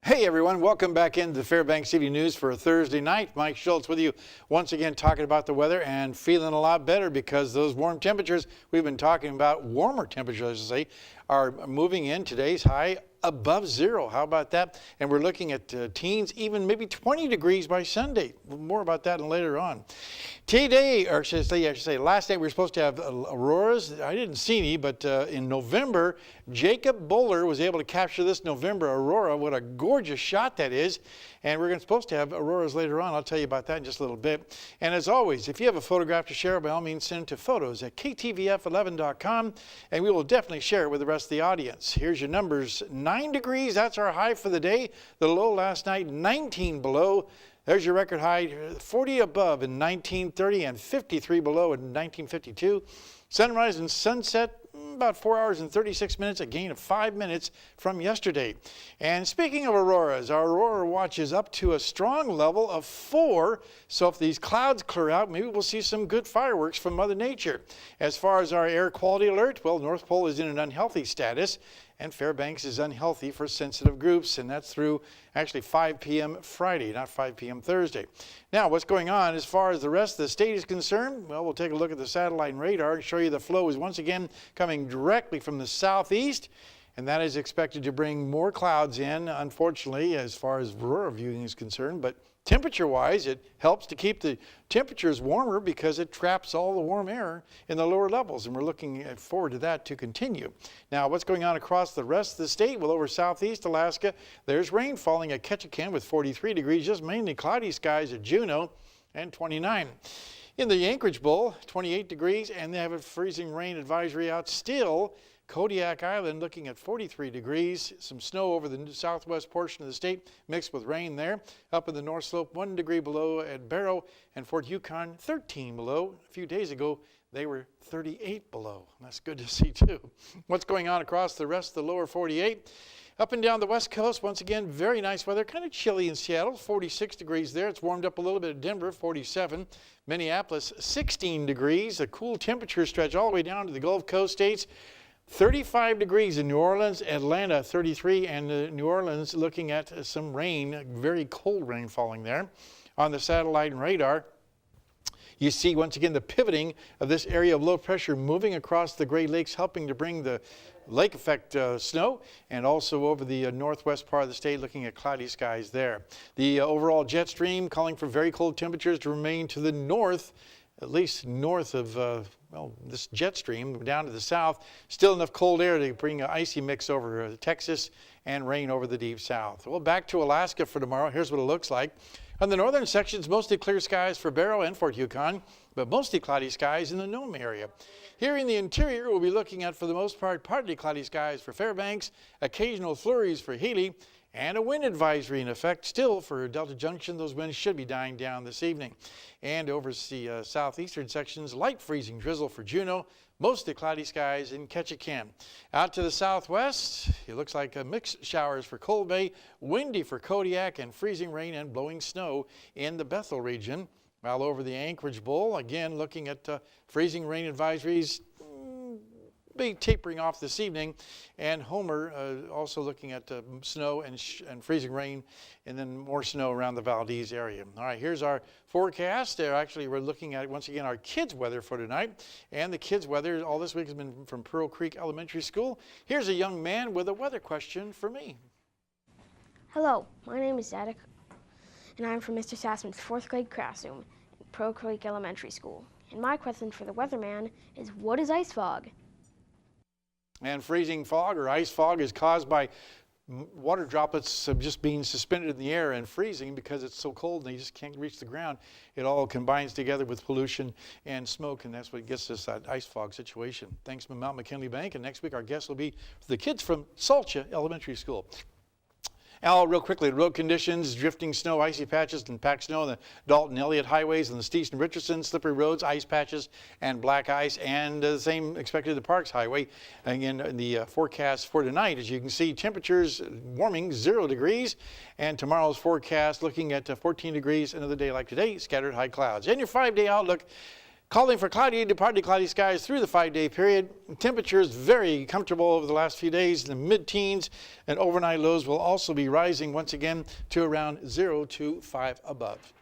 Hey everyone, welcome back into the Fairbanks City News for a Thursday night. Mike Schultz with you once again talking about the weather and feeling a lot better because those warm temperatures we've been talking about, warmer temperatures I should say, are moving in. Today's high above zero. How about that? And we're looking at teens, even maybe 20 degrees by Sunday. More about that later on. Today, or I should say, last night we were supposed to have auroras. I didn't see any, but in November, Jacob Bowler was able to capture this November aurora. What a gorgeous shot that is. And we're supposed to have auroras later on. I'll tell you about that in just a little bit. And as always, if you have a photograph to share, by all means, send it to photos@ktvf11.com, and we will definitely share it with the rest of the audience. Here's your numbers. 9 degrees, that's our high for the day. The low last night, 19 below. There's your record high, 40 above in 1930 and 53 below in 1952. Sunrise and sunset, about 4 hours and 36 minutes, a gain of 5 minutes from yesterday. And speaking of auroras, our aurora watch is up to a strong level of 4. So if these clouds clear out, maybe we'll see some good fireworks from Mother Nature. As far as our air quality alert, well, North Pole is in an unhealthy status, and Fairbanks is unhealthy for sensitive groups, and that's through actually 5 p.m. Friday, not 5 p.m. Thursday. Now, what's going on as far as the rest of the state is concerned? Well, we'll take a look at the satellite and radar and show you the flow is once again coming directly from the southeast, and that is expected to bring more clouds in, unfortunately, as far as aurora viewing is concerned. But temperature-wise, it helps to keep the temperatures warmer because it traps all the warm air in the lower levels, and we're looking forward to that to continue. Now, what's going on across the rest of the state? Well, over southeast Alaska, there's rain falling at Ketchikan with 43 degrees, just mainly cloudy skies at Juneau and 29. In the Anchorage Bowl, 28 degrees, and they have a freezing rain advisory out still. Kodiak Island looking at 43 degrees, some snow over the southwest portion of the state mixed with rain there. Up in the North Slope, 1 degree below at Barrow, and Fort Yukon, 13 below. A few days ago, they were 38 below. That's good to see too. What's going on across the rest of the lower 48? Up and down the west coast, once again, very nice weather. Kind of chilly in Seattle, 46 degrees there. It's warmed up a little bit at Denver, 47. Minneapolis, 16 degrees. A cool temperature stretch all the way down to the Gulf Coast states. 35 degrees in New Orleans, Atlanta 33, and New Orleans looking at some rain, very cold rain falling there. On the satellite and radar, you see once again the pivoting of this area of low pressure moving across the Great Lakes, helping to bring the lake effect snow, and also over the northwest part of the state looking at cloudy skies there. The overall jet stream calling for very cold temperatures to remain to the north, at least north of this jet stream down to the south. Still enough cold air to bring an icy mix over Texas and rain over the deep south. Well, back to Alaska for tomorrow. Here's what it looks like. On the northern sections, mostly clear skies for Barrow and Fort Yukon, but mostly cloudy skies in the Nome area. Here in the interior, we'll be looking at, for the most part, partly cloudy skies for Fairbanks, occasional flurries for Healy, and a wind advisory in effect still for Delta Junction. Those winds should be dying down this evening. And over the southeastern sections, light freezing drizzle for Juneau, mostly cloudy skies in Ketchikan. Out to the southwest, it looks like mixed showers for Cold Bay, windy for Kodiak, and freezing rain and blowing snow in the Bethel region. While over the Anchorage Bowl, again looking at freezing rain advisories, be tapering off this evening, and Homer also looking at snow and freezing rain, and then more snow around the Valdez area. All right, here's our forecast. Actually, we're looking at, once again, our kids' weather for tonight, and the kids' weather all this week has been from Pearl Creek Elementary School. Here's a young man with a weather question for me. Hello, my name is Zadok, and I'm from Mr. Sassman's 4th grade classroom in Pearl Creek Elementary School. And my question for the weatherman is, what is ice fog? And freezing fog or ice fog is caused by water droplets just being suspended in the air and freezing because it's so cold and they just can't reach the ground. It all combines together with pollution and smoke, and that's what gets us that ice fog situation. Thanks to Mount McKinley Bank, and next week our guest will be the kids from Salcha Elementary School. Al, real quickly, road conditions, drifting snow, icy patches, and packed snow on the Dalton Elliott highways and the Stetson Richardson, slippery roads, ice patches, and black ice, and the same expected at the Parks Highway. Again, the forecast for tonight, as you can see, temperatures warming 0 degrees, and tomorrow's forecast looking at 14 degrees, another day like today, scattered high clouds. And your 5-day outlook, Calling for cloudy to partly cloudy skies through the 5-day period. Temperatures very comfortable over the last few days in the mid-teens, and overnight lows will also be rising once again to around 0 to 5 above.